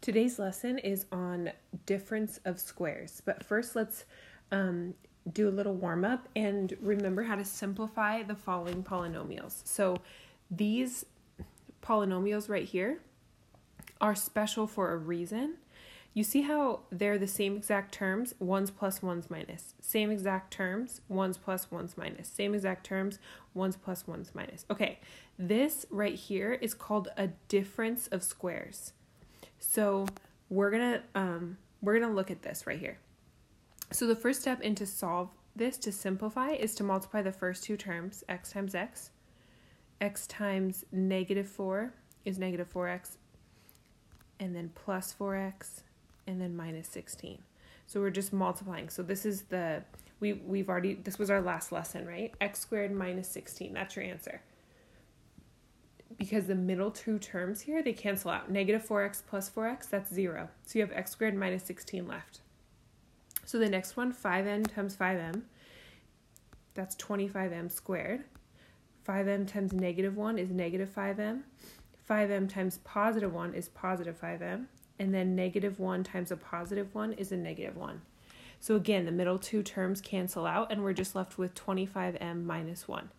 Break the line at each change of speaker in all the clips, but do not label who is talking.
Today's lesson is on difference of squares, but first let's do a little warm up and remember how to simplify the following polynomials. So these polynomials right here are special for a reason. You see how they're the same exact terms, ones plus ones minus. Same exact terms, ones plus ones minus. Same exact terms, ones plus ones minus. Okay, this right here is called a difference of squares. So we're gonna look at this right here. So the first step into solve this to simplify is to multiply the first two terms, x times x times negative 4 is negative 4x, and then plus 4x, and then minus 16. So we're just multiplying. So this is this was our last lesson, right? X squared minus 16, that's your answer. Because the middle two terms here, they cancel out. Negative 4x plus 4x, that's 0. So you have x squared minus 16 left. So the next one, 5m times 5m, that's 25m squared. 5m times negative 1 is negative 5m. 5m times positive 1 is positive 5m. And then negative 1 times a positive 1 is a negative 1. So again, the middle two terms cancel out, and we're just left with 25m minus 1.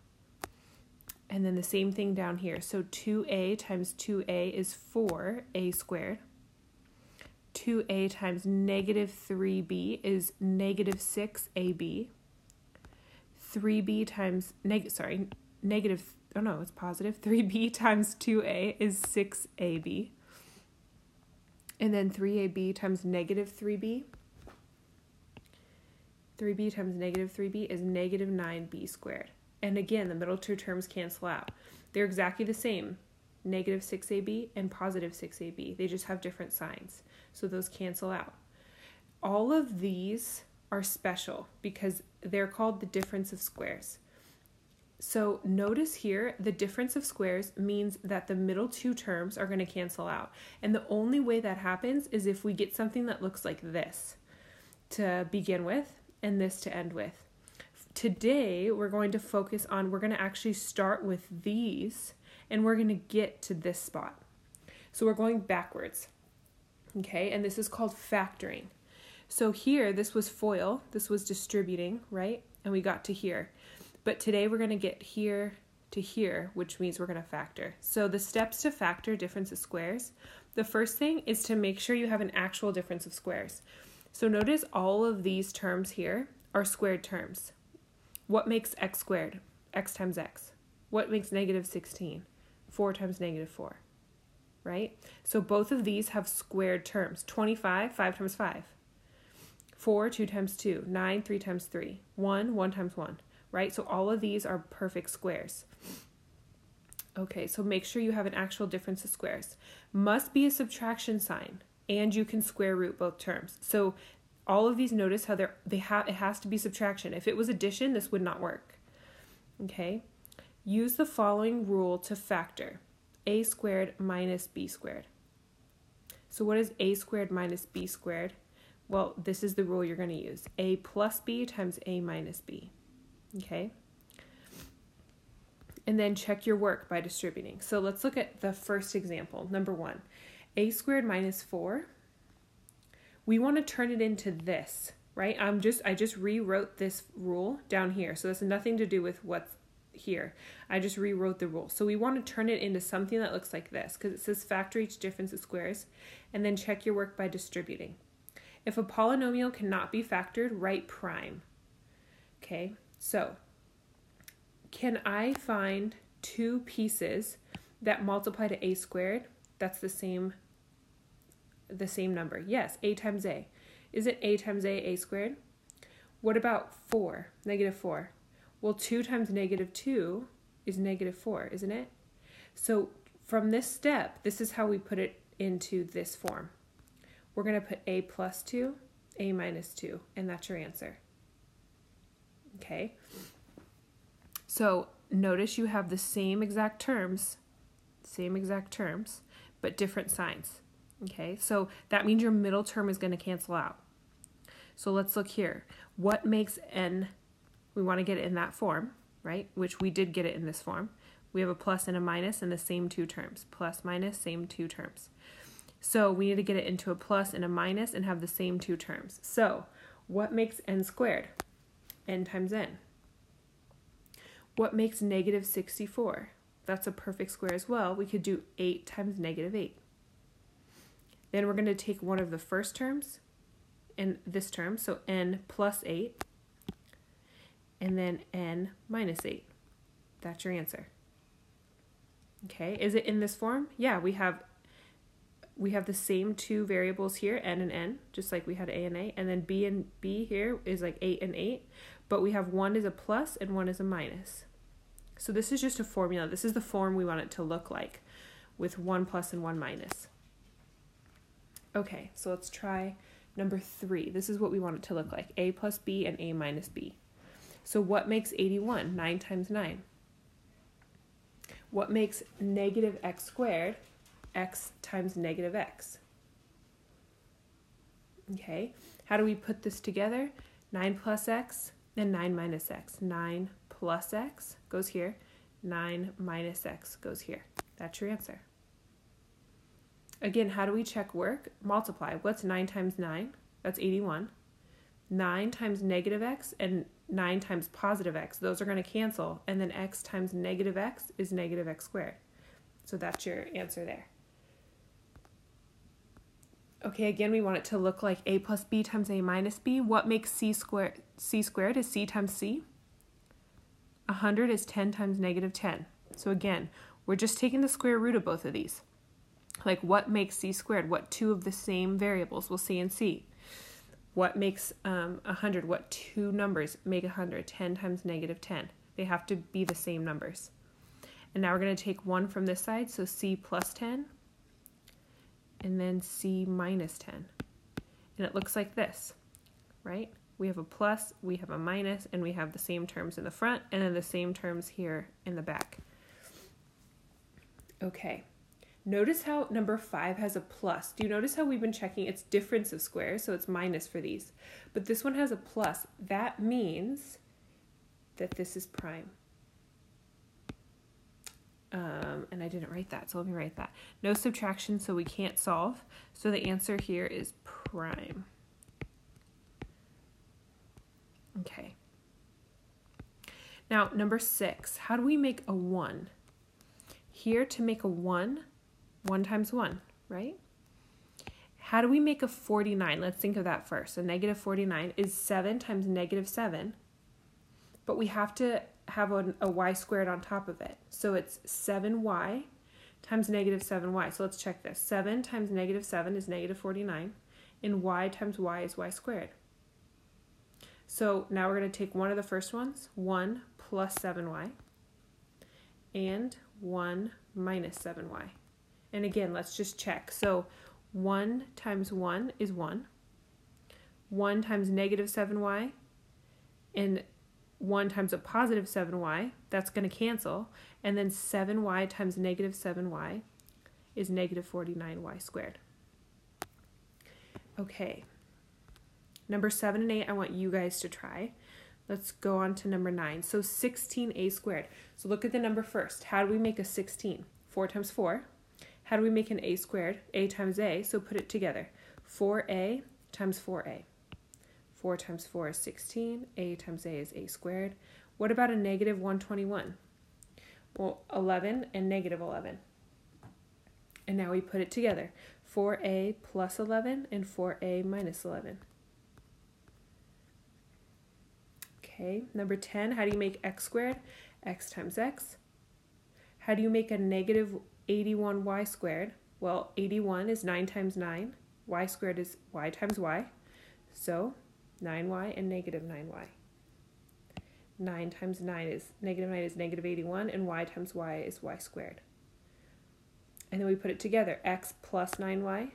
And then the same thing down here. So 2a times 2a is 4a squared. 2a times negative 3b is negative 6ab. 3b times, positive. 3b times 2a is 6ab. And then 3ab times negative 3b. 3b times negative 3b is negative 9b squared. And again, the middle two terms cancel out. They're exactly the same, negative 6ab and positive 6ab. They just have different signs. So those cancel out. All of these are special because they're called the difference of squares. So notice here, the difference of squares means that the middle two terms are going to cancel out. And the only way that happens is if we get something that looks like this to begin with and this to end with. Today, we're going to actually start with these, and we're going to get to this spot. So we're going backwards, okay? And this is called factoring. So here, this was FOIL, this was distributing, right? And we got to here. But today, we're going to get here to here, which means we're going to factor. So the steps to factor difference of squares, the first thing is to make sure you have an actual difference of squares. So notice all of these terms here are squared terms. What makes x squared? X times x. What makes negative 16? 4 times negative 4, right? So both of these have squared terms. 25, 5 times 5. 4, 2 times 2. 9, 3 times 3. 1, 1 times 1, right? So all of these are perfect squares. Okay, so make sure you have an actual difference of squares. Must be a subtraction sign, and you can square root both terms. So all of these, notice how it has to be subtraction. If it was addition, this would not work. Okay? Use the following rule to factor. A squared minus b squared. So what is a squared minus b squared? Well, this is the rule you're going to use. A plus b times a minus b. Okay? And then check your work by distributing. So let's look at the first example. Number 1. A squared minus 4. We want to turn it into this, right? I just rewrote this rule down here. So that's nothing to do with what's here. I just rewrote the rule. So we want to turn it into something that looks like this because it says factor each difference of squares and then check your work by distributing. If a polynomial cannot be factored, write prime. Okay, so can I find two pieces that multiply to a squared? That's the same number. Yes, a times a. Isn't a times a squared? What about 4, negative 4? Well, 2 times negative 2 is negative 4, isn't it? So from this step, this is how we put it into this form. We're going to put a plus 2, a minus 2, and that's your answer. Okay? So notice you have the same exact terms, but different signs. Okay, so that means your middle term is going to cancel out. So let's look here. What makes n, we want to get it in that form, right? Which we did get it in this form. We have a plus and a minus in the same two terms. Plus, minus, same two terms. So we need to get it into a plus and a minus and have the same two terms. So what makes n squared? N times n. What makes negative 64? That's a perfect square as well. We could do 8 times negative 8. Then we're going to take one of the first terms in this term, so n plus 8, and then n minus 8. That's your answer. Okay, is it in this form? Yeah, we have the same two variables here, n and n, just like we had a and a, and then b and b here is like 8 and 8, but we have one is a plus and one is a minus. So this is just a formula. This is the form we want it to look like, with one plus and one minus. Okay, so let's try number 3. This is what we want it to look like, a plus b and a minus b. So what makes 81? 9 times 9. What makes negative x squared? X times negative x. Okay, how do we put this together? 9 plus x and 9 minus x. 9 plus x goes here. 9 minus x goes here. That's your answer. Again, how do we check work? Multiply. What's 9 times 9? That's 81. 9 times negative x and 9 times positive x. Those are going to cancel. And then x times negative x is negative x squared. So that's your answer there. Okay, again, we want it to look like a plus b times a minus b. What makes c squared? C squared is c times c. 100 is 10 times negative 10. So again, we're just taking the square root of both of these. Like, what makes c squared? What two of the same variables? We'll see and c. What makes 100? What two numbers make 100? 10 times negative 10. They have to be the same numbers. And now we're going to take 1 from this side, so c plus 10. And then c minus 10. And it looks like this, right? We have a plus, we have a minus, and we have the same terms in the front, and then the same terms here in the back. Okay, notice how number 5 has a plus. Do you notice how we've been checking its difference of squares, so it's minus for these. But this one has a plus. That means that this is prime. And I didn't write that, so let me write that. No subtraction, so we can't solve. So the answer here is prime. Okay. Now, number 6, how do we make a 1? Here, to make a 1, 1 times 1, right? How do we make a 49? Let's think of that first. A negative 49 is 7 times negative 7, but we have to have a y squared on top of it. So it's 7y times negative 7y. So let's check this. 7 times negative 7 is negative 49, and y times y is y squared. So now we're going to take one of the first ones, 1 plus 7y, and 1 minus 7y. And again, let's just check. So 1 times 1 is 1. 1 times negative 7y, and 1 times a positive 7y, that's going to cancel. And then 7y times negative 7y is negative 49y squared. Okay. Number 7 and 8, I want you guys to try. Let's go on to number 9. So 16a squared. So look at the number first. How do we make a 16? 4 times 4. How do we make an a squared? A times a, so put it together. 4a times 4a. 4 times 4 is 16. A times a is a squared. What about a negative 121? Well, 11 and negative 11. And now we put it together. 4a plus 11 and 4a minus 11. Okay, number 10, how do you make x squared? X times x. How do you make a negative 81y squared? Well, 81 is 9 times 9. Y squared is y times y. So 9y and negative 9y. 9 times 9 is negative 81, and y times y is y squared. And then we put it together, x plus 9y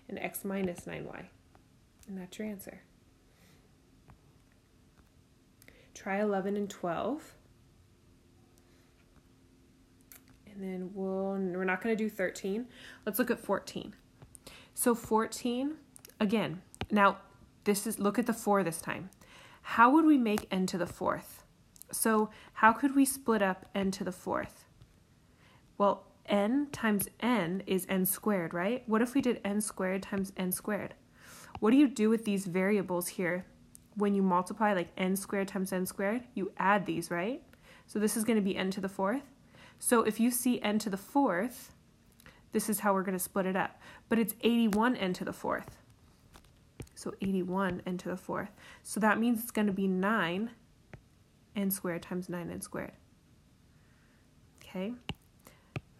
and x minus 9y. And that's your answer. Try 11 and 12. And then we're not going to do 13. Let's look at 14. So 14, again, now look at the 4 this time. How would we make n to the 4th? So how could we split up n to the 4th? Well, n times n is n squared, right? What if we did n squared times n squared? What do you do with these variables here? When you multiply like n squared times n squared, you add these, right? So this is going to be n to the fourth. So if you see n to the fourth, this is how we're going to split it up. But it's 81 n to the fourth. So 81 n to the fourth. So that means it's going to be 9 n squared times 9n squared. Okay?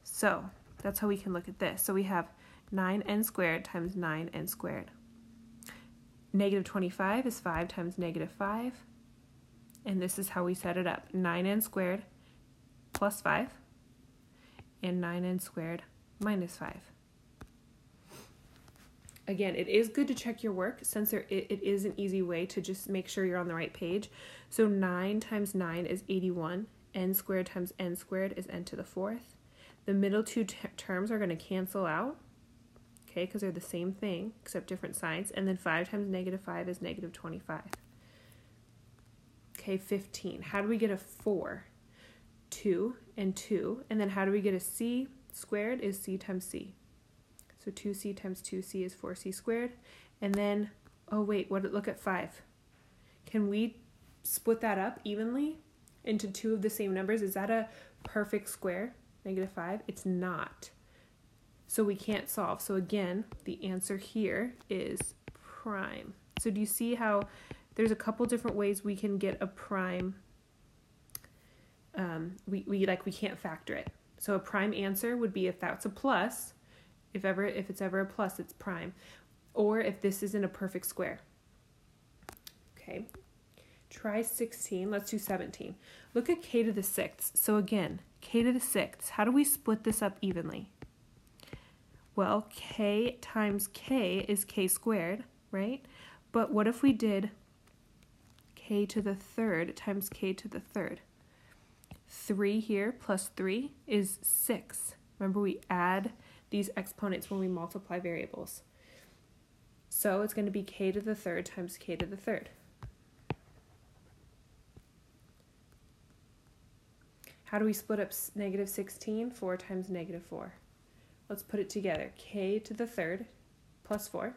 So that's how we can look at this. So we have 9n squared times 9n squared. Negative 25 is 5 times negative 5. And this is how we set it up. 9n squared plus 5 and 9n squared minus 5. Again, it is good to check your work since it is an easy way to just make sure you're on the right page. So 9 times 9 is 81. N squared times n squared is n to the fourth. The middle two terms are going to cancel out, okay, because they're the same thing except different signs. And then 5 times negative 5 is negative 25. Okay, 15. How do we get a 4? 2 and 2. And then how do we get a c squared is c times c. So 2c times 2c is 4c squared. And then, oh wait, look at 5. Can we split that up evenly into two of the same numbers? Is that a perfect square? Negative 5? It's not. So we can't solve. So again, the answer here is prime. So do you see how there's a couple different ways we can get a prime? We can't factor it. So a prime answer would be if that's a plus. If it's ever a plus, it's prime. Or if this isn't a perfect square. Okay. Try 16. Let's do 17. Look at k to the sixth. So again, k to the sixth. How do we split this up evenly? Well, k times k is k squared, right? But what if we did k to the third times k to the third? 3 here plus 3 is 6. Remember, we add these exponents when we multiply variables. So it's going to be k to the third times k to the third. How do we split up negative 16? 4 times negative 4. Let's put it together. K to the third plus 4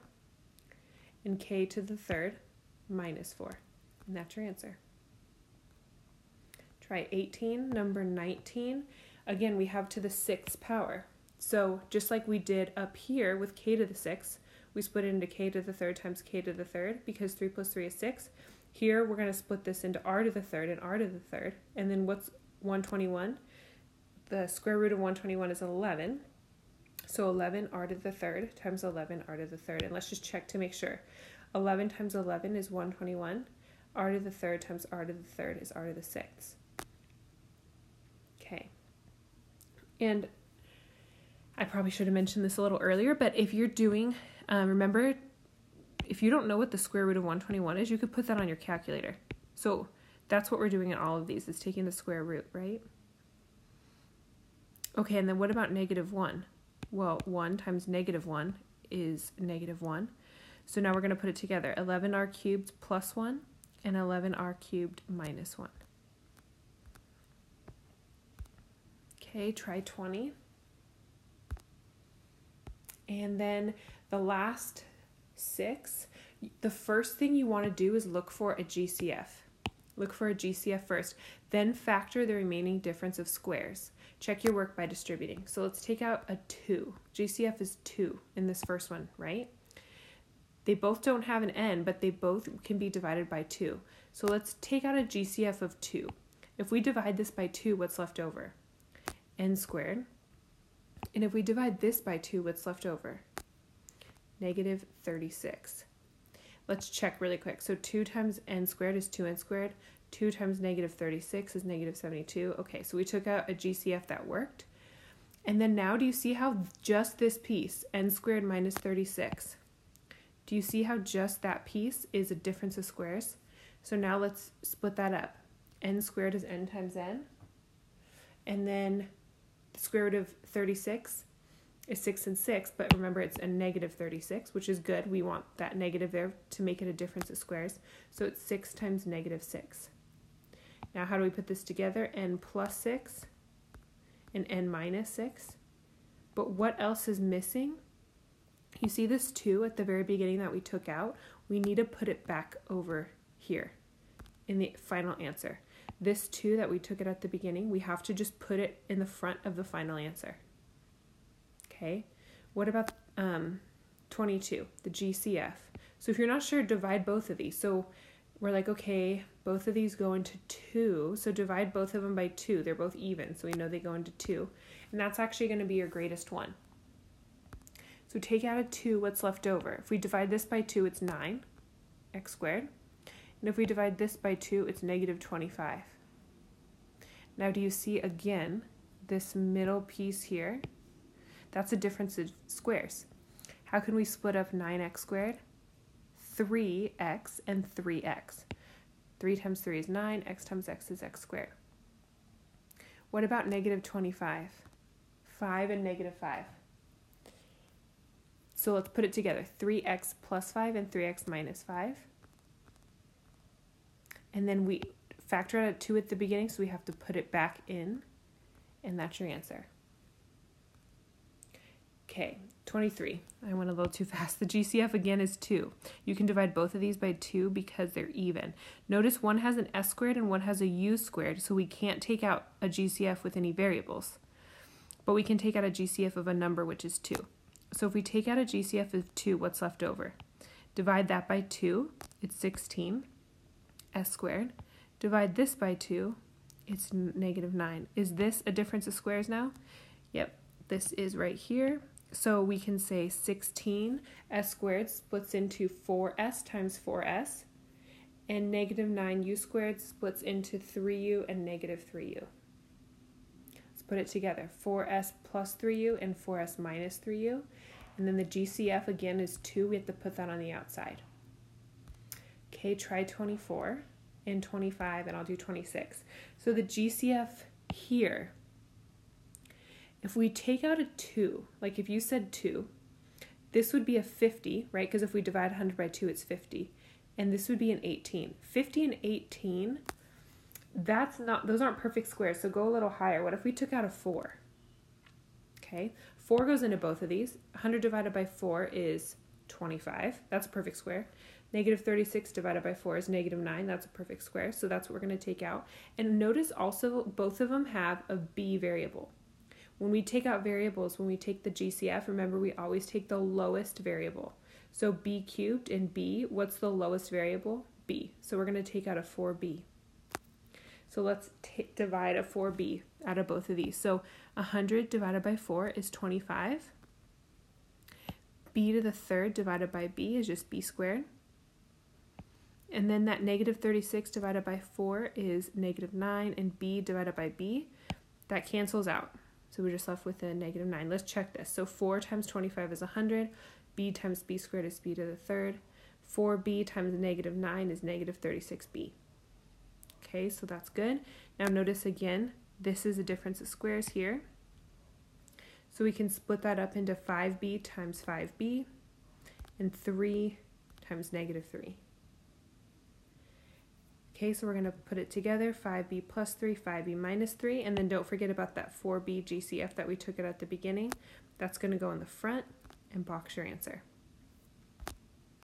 and k to the third minus 4. And that's your answer. Try 18, number 19. Again, we have to the sixth power. So just like we did up here with k to the sixth, we split it into k to the third times k to the third because 3 plus 3 is 6. Here we're going to split this into r to the third and r to the third. And then what's 121? The square root of 121 is 11. So 11 r to the third times 11 r to the third. And let's just check to make sure. 11 times 11 is 121. R to the third times r to the third is r to the sixth. Okay. And I probably should have mentioned this a little earlier, but if you're doing, remember, if you don't know what the square root of 121 is, you could put that on your calculator. So that's what we're doing in all of these, is taking the square root, right? Okay, and then what about negative 1? Well, 1 times negative 1 is negative 1. So now we're going to put it together. 11r cubed plus 1 and 11r cubed minus 1. Okay, try 20. And then the last 6, the first thing you want to do is look for a GCF. Look for a GCF first, then factor the remaining difference of squares. Check your work by distributing. So let's take out a 2. GCF is 2 in this first one, right? They both don't have an n, but they both can be divided by 2. So let's take out a GCF of 2. If we divide this by 2, what's left over? N squared. And if we divide this by 2, what's left over? Negative 36. Let's check really quick. So 2 times n squared is 2n squared. 2 times negative 36 is negative 72. Okay, so we took out a GCF that worked. And then now do you see how just this piece, n squared minus 36, do you see how just that piece is a difference of squares? So now let's split that up. N squared is n times n. And then the square root of 36 is 6 and 6, but remember it's a negative 36, which is good. We want that negative there to make it a difference of squares. So it's 6 times negative 6. Now how do we put this together? N plus 6 and n minus 6. But what else is missing? You see this 2 at the very beginning that we took out? We need to put it back over here in the final answer. This 2 that we took it at the beginning, we have to just put it in the front of the final answer. Okay, what about 22, the GCF? So if you're not sure, divide both of these. So we're like, okay, both of these go into 2, so divide both of them by 2. They're both even, so we know they go into 2. And that's actually going to be your greatest one. So take out a 2, what's left over? If we divide this by 2, it's 9, x squared. And if we divide this by 2, it's negative 25. Now do you see again this middle piece here? That's a difference of squares. How can we split up 9x squared? 3x and 3x. 3 times 3 is 9, x times x is x squared. What about negative 25? 5 and negative 5. So let's put it together. 3x plus 5 and 3x minus 5. And then we factor out a 2 at the beginning, so we have to put it back in, and that's your answer. Okay, 23. I went a little too fast. The GCF again is 2. You can divide both of these by 2 because they're even. Notice one has an s squared and one has a u squared, so we can't take out a GCF with any variables. But we can take out a GCF of a number, which is 2. So if we take out a GCF of 2, what's left over? Divide that by 2, it's 16, s squared. Divide this by 2, it's negative 9. Is this a difference of squares now? Yep, this is right here. So we can say 16 s squared splits into 4s times 4s, and negative 9u squared splits into 3u and negative 3u. Let's put it together. 4s plus 3u and 4s minus 3u. And then the GCF again is 2. We have to put that on the outside. Okay, try 24 and 25, and I'll do 26. So the GCF here, if we take out a 2, like if you said 2, this would be a 50, right? Because if we divide 100 by 2, it's 50. And this would be an 18. 50 and 18, those aren't perfect squares, so go a little higher. What if we took out a 4? Okay, 4 goes into both of these. 100 divided by 4 is 25. That's a perfect square. Negative 36 divided by 4 is negative 9. That's a perfect square, so that's what we're going to take out. And notice also both of them have a b variable. When we take out variables, when we take the GCF, remember we always take the lowest variable. So b cubed and b, what's the lowest variable? B. So we're going to take out a 4b. So let's divide a 4b out of both of these. So 100 divided by 4 is 25. B to the third divided by b is just b squared. And then that negative 36 divided by 4 is negative 9, and b divided by b, that cancels out. So we're just left with a negative 9. Let's check this. So 4 times 25 is 100. B times b squared is b to the third. 4b times negative 9 is negative 36b. Okay, so that's good. Now notice again, this is a difference of squares here. So we can split that up into 5b times 5b and 3 times negative 3. Okay, so we're going to put it together, 5b plus 3, 5b minus 3, and then don't forget about that 4b GCF that we took it at the beginning. That's going to go in the front and box your answer.